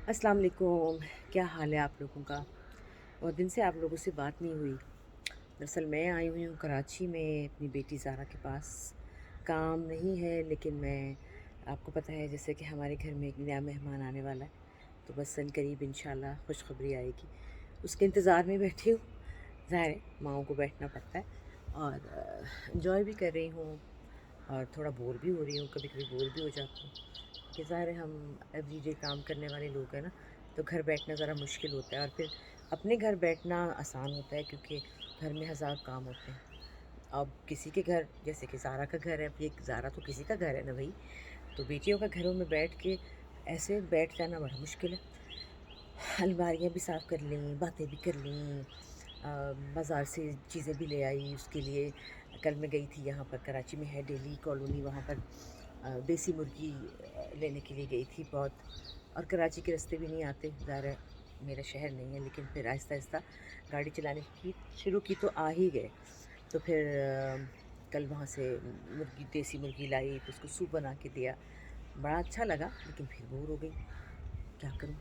अस्सलाम वालेकुम। क्या हाल है आप लोगों का? बहुत दिन से आप लोगों से बात नहीं हुई। दरअसल मैं आई हुई हूँ कराची में अपनी बेटी ज़ारा के पास। काम नहीं है लेकिन मैं आपको पता है जैसे कि हमारे घर में एक नया मेहमान आने वाला है, तो बस अनकरीब इंशाल्लाह खुशखबरी आएगी। उसके इंतज़ार में बैठी हूँ। ज़ाहिर है माँओं को बैठना पड़ता है और एंजॉय भी कर रही हूँ और थोड़ा बोर भी हो रही हूँ, कभी-कभी बोर भी हो जाती हूँ। कि ज़ाहिर है हम एवरीडे काम करने वाले लोग हैं ना, तो घर बैठना ज़रा मुश्किल होता है और फिर अपने घर बैठना आसान होता है क्योंकि घर में हज़ार काम होते हैं। अब किसी के घर जैसे कि ज़ारा का घर है, अब ये ज़ारा तो किसी का घर है ना भई, तो बेटियों के घरों में बैठ के ऐसे बैठ जाना बड़ा मुश्किल है। अलमारियाँ भी साफ़ कर लीं, बातें भी कर लीं, बाज़ार से चीज़ें भी ले आई उसके लिए। कल मैं गई थी यहाँ पर कराची में है डेली कॉलोनी, वहाँ पर देसी मुर्गी लेने के लिए गई थी बहुत। और कराची के रास्ते भी नहीं आते, ज़ाहिर है मेरा शहर नहीं है, लेकिन फिर आहिस्ता-आहिस्ता गाड़ी चलानी की शुरू की तो आ ही गए। तो फिर कल वहाँ से मुर्गी देसी मुर्गी लाई तो उसको सूप बना के दिया। बड़ा अच्छा लगा लेकिन फिर बोर हो गई, क्या करूँ?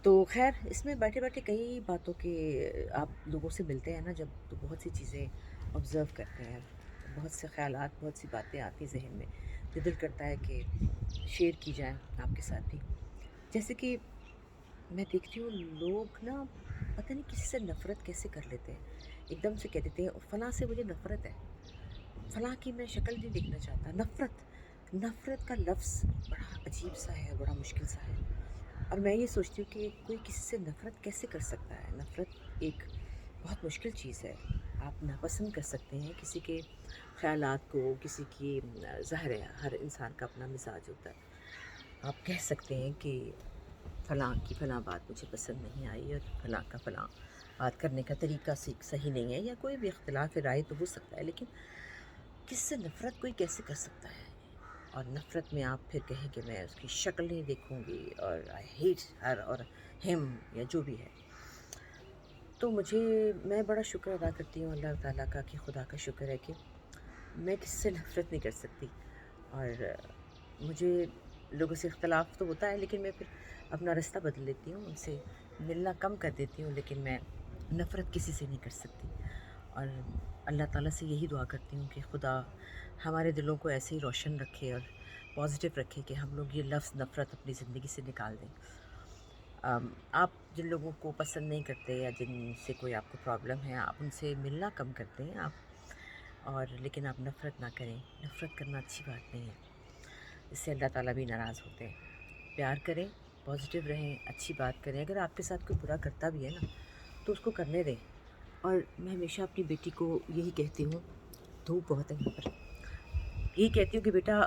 तो ख़ैर इसमें बैठे-बैठे कई बातों के आप लोगों से मिलते हैं ना जब, तो बहुत सी चीज़ें ऑब्ज़र्व करते हैं। बहुत से ख़यालात, बहुत सी बातें आती ज़हन में, तो दिल करता है कि शेयर की जाएँ आपके साथ भी। जैसे कि मैं देखती हूँ लोग ना पता नहीं किसी से नफ़रत कैसे कर लेते हैं। एकदम से कह देते हैं फ़लाँ से मुझे नफ़रत है, फ़लाँ की मैं शक्ल नहीं देखना चाहता। नफ़रत, नफ़रत का लफ्ज़ बड़ा अजीब-सा है, बड़ा मुश्किल-सा है। और मैं ये सोचती हूँ कि कोई किसी से नफ़रत कैसे कर सकता है? नफ़रत एक बहुत मुश्किल चीज़ है। आप नापसंद कर सकते हैं किसी के ख़यालात को, किसी की ज़ाहिर है हर इंसान का अपना मिज़ाज होता है। आप कह सकते हैं कि फ़लाँ की फ़लाँ बात मुझे पसंद नहीं आई और फ़लाँ का फ़लाँ बात करने का तरीका सही नहीं है, या कोई भी इख्तिलाफ़ राय तो हो सकता है, लेकिन किससे नफ़रत कोई कैसे कर सकता है? और नफ़रत में आप फिर कहें कि मैं उसकी शक्ल नहीं देखूँगी और आई हेट हर और हिम या जो भी है। तो मैं बड़ा शुक्र अदा करती हूँ अल्लाह ताला का कि खुदा का शुक्र है कि मैं किसी से नफ़रत नहीं कर सकती। और मुझे लोगों से इख्तिलाफ़ तो होता है लेकिन मैं फिर अपना रास्ता बदल लेती हूँ, उनसे मिलना कम कर देती हूँ, लेकिन मैं नफ़रत किसी से नहीं कर सकती। और अल्लाह ताला से यही दुआ करती हूँ कि खुदा हमारे दिलों को ऐसे ही रोशन रखे और पॉज़िटिव रखे कि हम लोग ये लफ्ज़ नफ़रत अपनी ज़िंदगी से निकाल दें। आप जिन लोगों को पसंद नहीं करते या जिनसे कोई आपको प्रॉब्लम है, आप उनसे मिलना कम करते हैं आप, और लेकिन आप नफ़रत ना करें। नफ़रत करना अच्छी बात नहीं है, इससे अल्लाह ताला भी नाराज़ होते हैं। प्यार करें, पॉज़िटिव रहें, अच्छी बात करें। अगर आपके साथ कोई बुरा करता भी है ना, तो उसको करने दें। और मैं हमेशा अपनी बेटी को यही कहती हूँ, धूप बहुत है यहाँ पर, यही कहती हूँ कि बेटा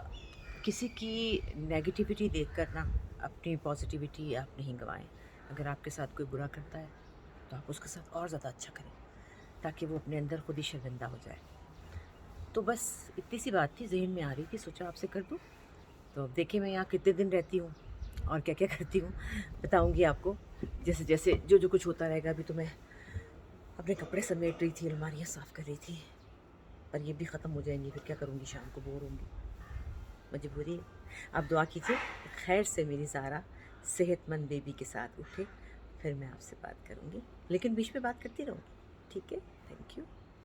किसी की नेगेटिविटी देखकर ना अपनी पॉज़िटिविटी आप नहीं गँवाएँ। अगर आपके साथ कोई बुरा करता है, तो आप उसके साथ और ज़्यादा अच्छा करें, ताकि वो अपने अंदर खुद ही शर्मिंदा हो जाए। तो बस इतनी सी बात थी, ज़हन में आ रही थी, सोचा आपसे कर दूँ। तो अब देखिए मैं यहाँ कितने दिन रहती हूँ और क्या-क्या करती हूँ, बताऊँगी आपको। जैसे-जैसे जो-जो कुछ होता रहेगा। अभी तो मैं अपने कपड़े समेट रही थी, अलमारियाँ साफ़ कर रही थी, पर ये भी ख़त्म हो जाएँगी, फिर क्या करूँगी, शाम को बोर होंगी, मजबूरी है। आप दुआ कीजिए कि खैर से मेरी ज़ारा सेहतमंद बेबी के साथ उठे, फिर मैं आपसे बात करूँगी, लेकिन बीच में बात करती रहूँगी, ठीक है? Thank you.